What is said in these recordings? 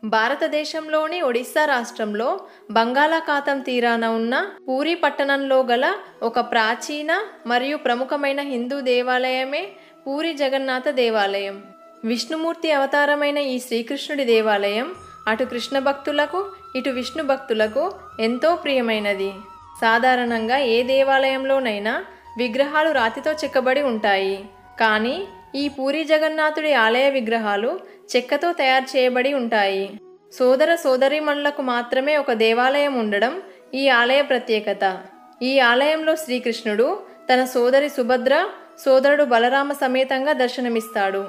భారతదేశంలోని ఒడిశా రాష్ట్రంలో బంగాళాఖాతం తీరాన ఉన్న పూరీ పట్టణంలో గల ఒక ప్రాచీన మరియు ప్రముఖమైన హిందూ దేవాలయమే పూరీ జగన్నాథ దేవాలయం. విష్ణుమూర్తి అవతారమైన ఈ శ్రీకృష్ణుడి దేవాలయం అటు కృష్ణ భక్తులకు ఇటు విష్ణు భక్తులకు ఎంతో ప్రియమైనది. సాధారణంగా ఏ దేవాలయంలోనైనా విగ్రహాలు రాతితో చెక్కబడి ఉంటాయి. కానీ ఈ పూరీ జగన్నాథుడి ఆలయ విగ్రహాలు చెక్కతో తయారు చేయబడి ఉంటాయి. సోదర సోదరీమణులకు మాత్రమే ఒక దేవాలయం ఉండడం ఈ ఆలయ ప్రత్యేకత. ఈ ఆలయంలో శ్రీకృష్ణుడు తన సోదరి సుభద్ర, సోదరుడు బలరామ సమేతంగా దర్శనమిస్తాడు.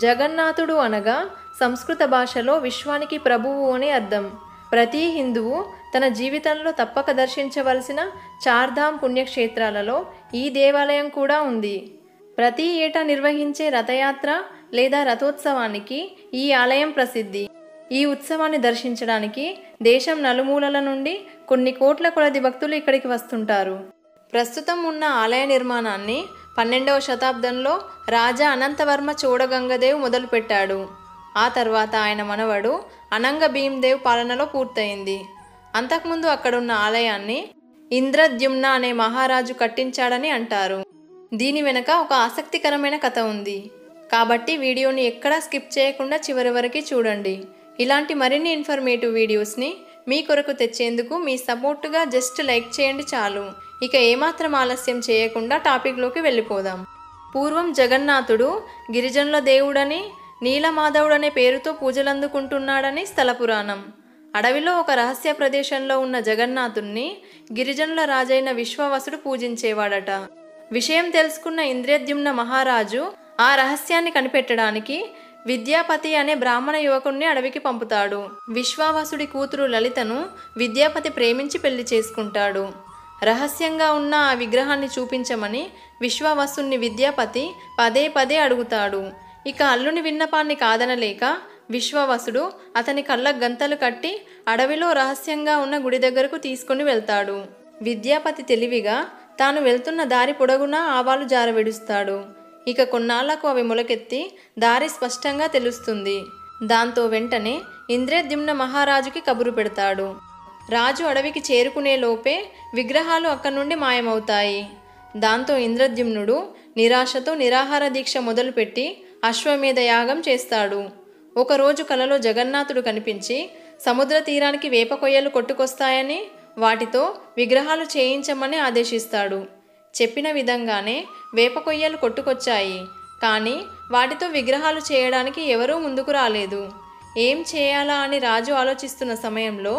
జగన్నాథుడు అనగా సంస్కృత భాషలో విశ్వానికి ప్రభువు అని అర్థం. ప్రతి హిందువు తన జీవితంలో తప్పక దర్శించవలసిన చార్ధామ్ పుణ్యక్షేత్రాలలో ఈ దేవాలయం కూడా ఉంది. ప్రతి ఏటా నిర్వహించే రథయాత్ర లేదా రథోత్సవానికి ఈ ఆలయం ప్రసిద్ధి. ఈ ఉత్సవాన్ని దర్శించడానికి దేశం నలుమూలల నుండి కొన్ని కోట్ల కొలది భక్తులు ఇక్కడికి వస్తుంటారు. ప్రస్తుతం ఉన్న ఆలయ నిర్మాణాన్ని 12వ శతాబ్దంలో రాజా అనంతవర్మ చోడగంగదేవ్ మొదలుపెట్టాడు. ఆ తర్వాత ఆయన మనవడు అనంగ భీమ్దేవ్ పాలనలో పూర్తయింది. అంతకుముందు అక్కడున్న ఆలయాన్ని ఇంద్రద్యుమ్న అనే మహారాజు కట్టించాడని అంటారు. దీని వెనక ఒక ఆసక్తికరమైన కథ ఉంది. కాబట్టి వీడియోని ఎక్కడా స్కిప్ చేయకుండా చివరి వరకు చూడండి. ఇలాంటి మరిన్ని ఇన్ఫర్మేటివ్ వీడియోస్ని మీ కొరకు తెచ్చేందుకు మీ సపోర్టుగా జస్ట్ లైక్ చేయండి చాలు. ఇక ఏమాత్రం ఆలస్యం చేయకుండా టాపిక్లోకి వెళ్ళిపోదాం. పూర్వం జగన్నాథుడు గిరిజనుల దేవుడని, నీలమాధవుడనే పేరుతో పూజలందుకుంటున్నాడని స్థల పురాణం. అడవిలో ఒక రహస్య ప్రదేశంలో ఉన్న జగన్నాథుణ్ణి గిరిజనుల రాజైన విశ్వావసుడు పూజించేవాడట. విషయం తెలుసుకున్న ఇంద్రద్యుమ్న మహారాజు ఆ రహస్యాన్ని కనిపెట్టడానికి విద్యాపతి అనే బ్రాహ్మణ యువకుణ్ణి అడవికి పంపుతాడు. విశ్వావసుడి కూతురు లలితను విద్యాపతి ప్రేమించి పెళ్లి చేసుకుంటాడు. రహస్యంగా ఉన్న ఆ విగ్రహాన్ని చూపించమని విశ్వావసుని విద్యాపతి పదే పదే అడుగుతాడు. ఇక అల్లుని విన్నపాన్ని కాదనలేక విశ్వావసుడు అతని కళ్ళకు గంతలు కట్టి అడవిలో రహస్యంగా ఉన్న గుడి దగ్గరకు తీసుకుని వెళ్తాడు. విద్యాపతి తెలివిగా తాను వెళ్తున్న దారి పొడవునా ఆవాలు జారవిడుస్తాడు. ఇక కొన్నాళ్లకు అవి మొలకెత్తి దారి స్పష్టంగా తెలుస్తుంది. దాంతో వెంటనే ఇంద్రద్యుమ్న మహారాజుకి కబురు పెడతాడు. రాజు అడవికి చేరుకునే లోపే విగ్రహాలు అక్కడి నుండి మాయమవుతాయి. దాంతో ఇంద్రద్యుమ్నుడు నిరాశతో నిరాహార దీక్ష మొదలుపెట్టి అశ్వమేధ యాగం చేస్తాడు. ఒకరోజు కలలో జగన్నాథుడు కనిపించి సముద్ర తీరానికి వేప కొయ్యలు కొట్టుకొస్తాయని వాటితో విగ్రహాలు చేయించమని ఆదేశిస్తాడు. చెప్పిన విధంగానే వేప కొయ్యలు కొట్టుకొచ్చాయి. కానీ వాటితో విగ్రహాలు చేయడానికి ఎవరూ ముందుకు రాలేదు. ఏం చేయాలా అని రాజు ఆలోచిస్తున్న సమయంలో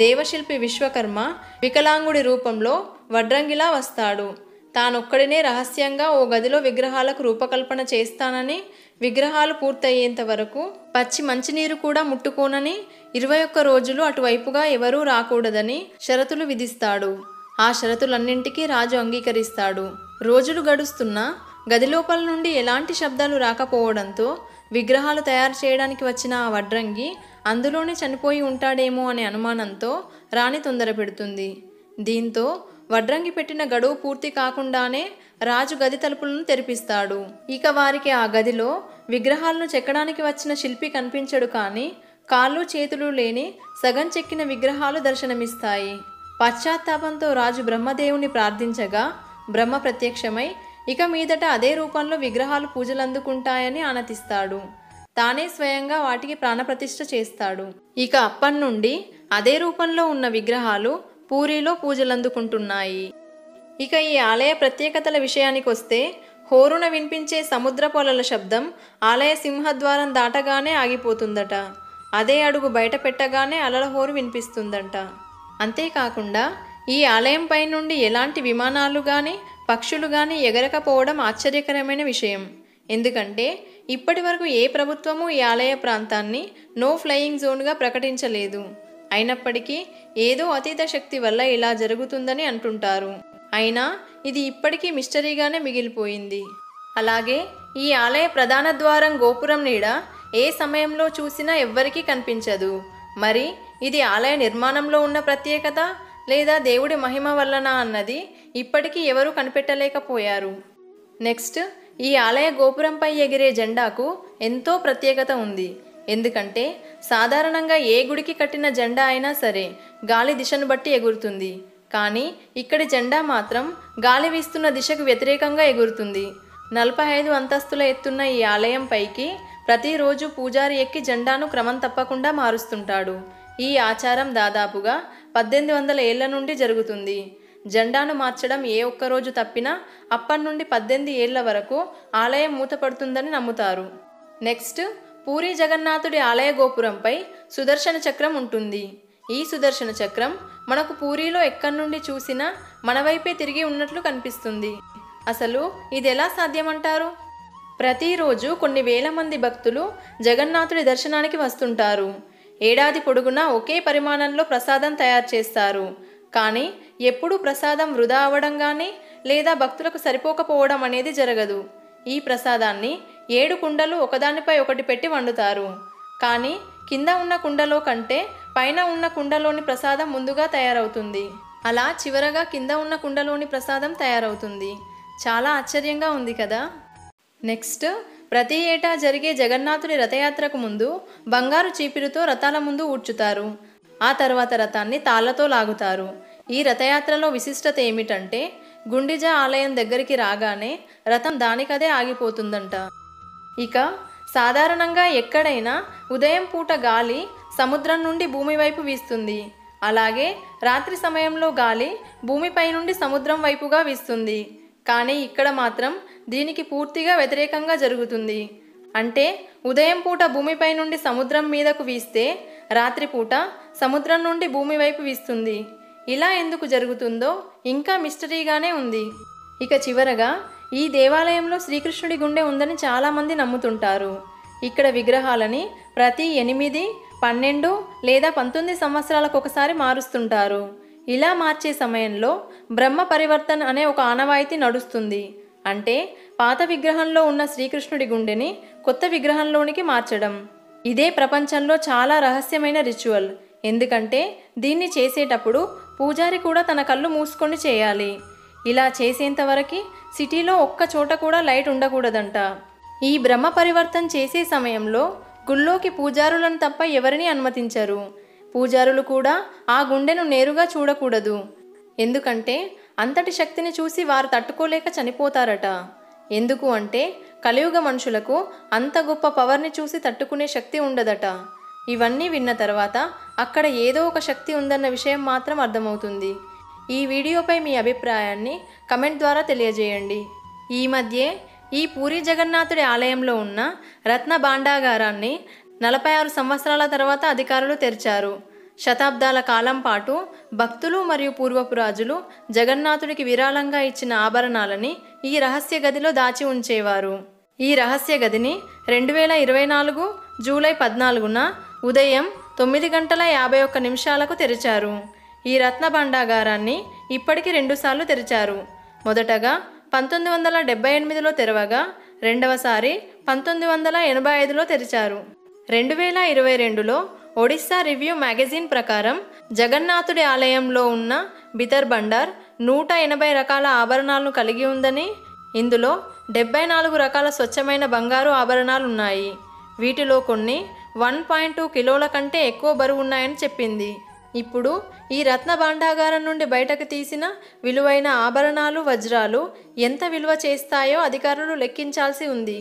దేవశిల్పి విశ్వకర్మ వికలాంగుడి రూపంలో వడ్రంగిలా వస్తాడు. తానొక్కడినే రహస్యంగా ఓ గదిలో విగ్రహాలకు రూపకల్పన చేస్తానని, విగ్రహాలు పూర్తయ్యేంత వరకు పచ్చి మంచినీరు కూడా ముట్టుకోనని, 21 రోజులు అటువైపుగా ఎవరూ రాకూడదని షరతులు విధిస్తాడు. ఆ షరతులన్నింటికీ రాజు అంగీకరిస్తాడు. రోజులు గడుస్తున్నా గది లోపల నుండి ఎలాంటి శబ్దాలు రాకపోవడంతో విగ్రహాలు తయారు చేయడానికి వచ్చిన ఆ వడ్రంగి అందులోనే చనిపోయి ఉంటాడేమో అనే అనుమానంతో రాణి తొందర పెడుతుంది. దీంతో వడ్రంగి పెట్టిన గడువు పూర్తి కాకుండానే రాజు గది తలుపులను తెరిపిస్తాడు. ఇక వారికి ఆ గదిలో విగ్రహాలను చెక్కడానికి వచ్చిన శిల్పి కనిపించడు. కానీ కాళ్ళు చేతులు లేని సగం చెక్కిన విగ్రహాలు దర్శనమిస్తాయి. పశ్చాత్తాపంతో రాజు బ్రహ్మదేవుని ప్రార్థించగా బ్రహ్మ ప్రత్యక్షమై ఇక మీదట అదే రూపంలో విగ్రహాలు పూజలందుకుంటాయని ఆనతిస్తాడు. తానే స్వయంగా వాటికి ప్రాణప్రతిష్ఠ చేస్తాడు. ఇక అప్పటి నుండి అదే రూపంలో ఉన్న విగ్రహాలు పూరీలో పూజలందుకుంటున్నాయి. ఇక ఈ ఆలయ ప్రత్యేకతల విషయానికి వస్తే హోరున వినిపించే సముద్ర పొలల శబ్దం ఆలయ సింహద్వారం దాటగానే ఆగిపోతుందట. అదే అడుగు బయట పెట్టగానే అలల హోరు వినిపిస్తుందంట. అంతేకాకుండా ఈ ఆలయంపై నుండి ఎలాంటి విమానాలు కానీ పక్షులు కానీ ఎగరకపోవడం ఆశ్చర్యకరమైన విషయం. ఎందుకంటే ఇప్పటి వరకు ఏ ప్రభుత్వము ఈ ఆలయ ప్రాంతాన్ని నో ఫ్లయింగ్ జోన్గా ప్రకటించలేదు. అయినప్పటికీ ఏదో అతీత శక్తి వల్ల ఇలా జరుగుతుందని అంటుంటారు. అయినా ఇది ఇప్పటికీ మిస్టరీగానే మిగిలిపోయింది. అలాగే ఈ ఆలయ ప్రధాన ద్వారం గోపురం నీడ ఏ సమయంలో చూసినా ఎవ్వరికీ కనిపించదు. మరి ఇది ఆలయ నిర్మాణంలో ఉన్న ప్రత్యేకత లేదా దేవుడి మహిమ వల్లనా అన్నది ఇప్పటికీ ఎవరూ కనిపెట్టలేకపోయారు. నెక్స్ట్, ఈ ఆలయ గోపురంపై ఎగిరే జెండాకు ఎంతో ప్రత్యేకత ఉంది. ఎందుకంటే సాధారణంగా ఏ గుడికి కట్టిన జెండా అయినా సరే గాలి దిశను బట్టి ఎగురుతుంది. కానీ ఇక్కడి జెండా మాత్రం గాలి వీస్తున్న దిశకు వ్యతిరేకంగా ఎగురుతుంది. 45 అంతస్తుల ఎత్తున్న ఈ ఆలయం పైకి ప్రతిరోజు పూజారి ఎక్కి జెండాను క్రమం తప్పకుండా మారుస్తుంటాడు. ఈ ఆచారం దాదాపుగా 1800 ఏళ్ల నుండి జరుగుతుంది. జెండాను మార్చడం ఏ ఒక్కరోజు తప్పినా అప్పటి నుండి 18 ఏళ్ల వరకు ఆలయం మూతపడుతుందని నమ్ముతారు. నెక్స్ట్, పూరి జగన్నాథుడి ఆలయ గోపురంపై సుదర్శన చక్రం ఉంటుంది. ఈ సుదర్శన చక్రం మనకు పూరిలో ఎక్కడి నుండి చూసినా మన వైపే తిరిగి ఉన్నట్లు కనిపిస్తుంది. అసలు ఇది ఎలా సాధ్యమంటారు? ప్రతిరోజు కొన్ని వేల మంది భక్తులు జగన్నాథుడి దర్శనానికి వస్తుంటారు. ఏడాది పొడుగునా ఒకే పరిమాణంలో ప్రసాదం తయారు చేస్తారు. కానీ ఎప్పుడూ ప్రసాదం వృధా అవ్వడం కానీ లేదా భక్తులకు సరిపోకపోవడం అనేది జరగదు. ఈ ప్రసాదాన్ని 7 కుండలు ఒకదానిపై ఒకటి పెట్టి వండుతారు. కానీ కింద ఉన్న కుండలో కంటే పైన ఉన్న కుండలోని ప్రసాదం ముందుగా తయారవుతుంది. అలా చివరగా కింద ఉన్న కుండలోని ప్రసాదం తయారవుతుంది. చాలా ఆశ్చర్యంగా ఉంది కదా. నెక్స్ట్, ప్రతి ఏటా జరిగే జగన్నాథుడి రథయాత్రకు ముందు బంగారు చీపిరితో రథాల ముందు ఊడ్చుతారు. ఆ తర్వాత రథాన్ని తాళ్లతో లాగుతారు. ఈ రథయాత్రలో విశిష్టత ఏమిటంటే గుండిజ ఆలయం దగ్గరికి రాగానే రథం దానికదే ఆగిపోతుందంట. ఇక సాధారణంగా ఎక్కడైనా ఉదయం పూట గాలి సముద్రం నుండి భూమి వైపు వీస్తుంది. అలాగే రాత్రి సమయంలో గాలి భూమిపై నుండి సముద్రం వైపుగా వీస్తుంది. కానీ ఇక్కడ మాత్రం దీనికి పూర్తిగా వ్యతిరేకంగా జరుగుతుంది. అంటే ఉదయం పూట భూమిపై నుండి సముద్రం మీదకు వీస్తే రాత్రిపూట సముద్రం నుండి భూమి వైపు వీస్తుంది. ఇలా ఎందుకు జరుగుతుందో ఇంకా మిస్టరీగానే ఉంది. ఇక చివరగా ఈ దేవాలయంలో శ్రీకృష్ణుడి గుండె ఉందని చాలామంది నమ్ముతుంటారు. ఇక్కడ విగ్రహాలని ప్రతి 8, 12 లేదా 19 సంవత్సరాలకు ఒకసారి మారుస్తుంటారు. ఇలా మార్చే సమయంలో బ్రహ్మ పరివర్తన్ అనే ఒక ఆనవాయితీ నడుస్తుంది. అంటే పాత విగ్రహంలో ఉన్న శ్రీకృష్ణుడి గుండెని కొత్త విగ్రహంలోనికి మార్చడం. ఇదే ప్రపంచంలో చాలా రహస్యమైన రిచువల్. ఎందుకంటే దీన్ని చేసేటప్పుడు పూజారి కూడా తన కళ్ళు మూసుకొని చేయాలి. ఇలా చేసేంతవరకు సిటీలో ఒక్క చోట కూడా లైట్ ఉండకూడదంట. ఈ బ్రహ్మ పరివర్తన్ చేసే సమయంలో గుళ్ళోకి పూజారులను తప్ప ఎవరిని అనుమతించరు. పూజారులు కూడా ఆ గుండెను నేరుగా చూడకూడదు. ఎందుకంటే అంతటి శక్తిని చూసి వారు తట్టుకోలేక చనిపోతారట. ఎందుకు అంటే కలియుగ మనుషులకు అంత గొప్ప పవర్ని చూసి తట్టుకునే శక్తి ఉండదట. ఇవన్నీ విన్న తర్వాత అక్కడ ఏదో ఒక శక్తి ఉందన్న విషయం మాత్రం అర్థమవుతుంది. ఈ వీడియోపై మీ అభిప్రాయాన్ని కమెంట్ ద్వారా తెలియజేయండి. ఈ మధ్యే ఈ పూరి జగన్నాథుడి ఆలయంలో ఉన్న రత్న భాండాగారాన్ని 46 సంవత్సరాల తర్వాత అధికారులు తెరిచారు. శతాబ్దాల కాలం పాటు భక్తులు మరియు పూర్వపు రాజులు జగన్నాథుడికి విరాళంగా ఇచ్చిన ఆభరణాలని ఈ రహస్య గదిలో దాచి ఉంచేవారు. ఈ రహస్య గదిని 2024 జూలై 14న ఉదయం 9:51 తెరిచారు. ఈ రత్న భాండాగారాన్ని ఇప్పటికి 2 సార్లు తెరిచారు. మొదటగా 1978లో తెరవగా రెండవసారి 1985లో తెరిచారు. 2022లో ఒడిస్సా రివ్యూ మ్యాగజైన్ ప్రకారం జగన్నాథుడి ఆలయంలో ఉన్న బితర్ బండార్ 180 రకాల ఆభరణాలను కలిగి ఉందని, ఇందులో 74 రకాల స్వచ్ఛమైన బంగారు ఆభరణాలు ఉన్నాయి. వీటిలో కొన్ని 1.2 కిలోల కంటే ఎక్కువ బరువు ఉన్నాయని చెప్పింది. ఇప్పుడు ఈ రత్న భాండాగారం నుండి బయటకు తీసిన విలువైన ఆభరణాలు, వజ్రాలు ఎంత విలువ చేస్తాయో అధికారులు లెక్కించాల్సి ఉంది.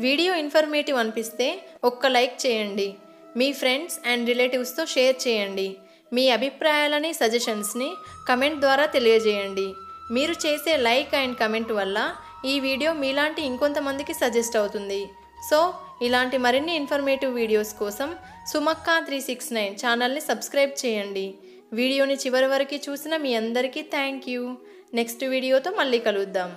వీడియో ఇన్ఫర్మేటివ్ అనిపిస్తే ఒక్క లైక్ చేయండి. మీ ఫ్రెండ్స్ అండ్ రిలేటివ్స్తో షేర్ చేయండి. మీ అభిప్రాయాలని, సజెషన్స్ని కమెంట్ ద్వారా తెలియజేయండి. మీరు చేసే లైక్ అండ్ కమెంట్ వల్ల ఈ వీడియో మీలాంటి ఇంకొంతమందికి సజెస్ట్ అవుతుంది. సో ఇలాంటి మరిన్ని ఇన్ఫర్మేటివ్ వీడియోస్ కోసం సుమక్క 369 ఛానల్ని సబ్స్క్రైబ్ చేయండి. వీడియోని చివరి వరకు చూసిన మీ అందరికీ థ్యాంక్ యూ. నెక్స్ట్ వీడియోతో మళ్ళీ కలుద్దాం.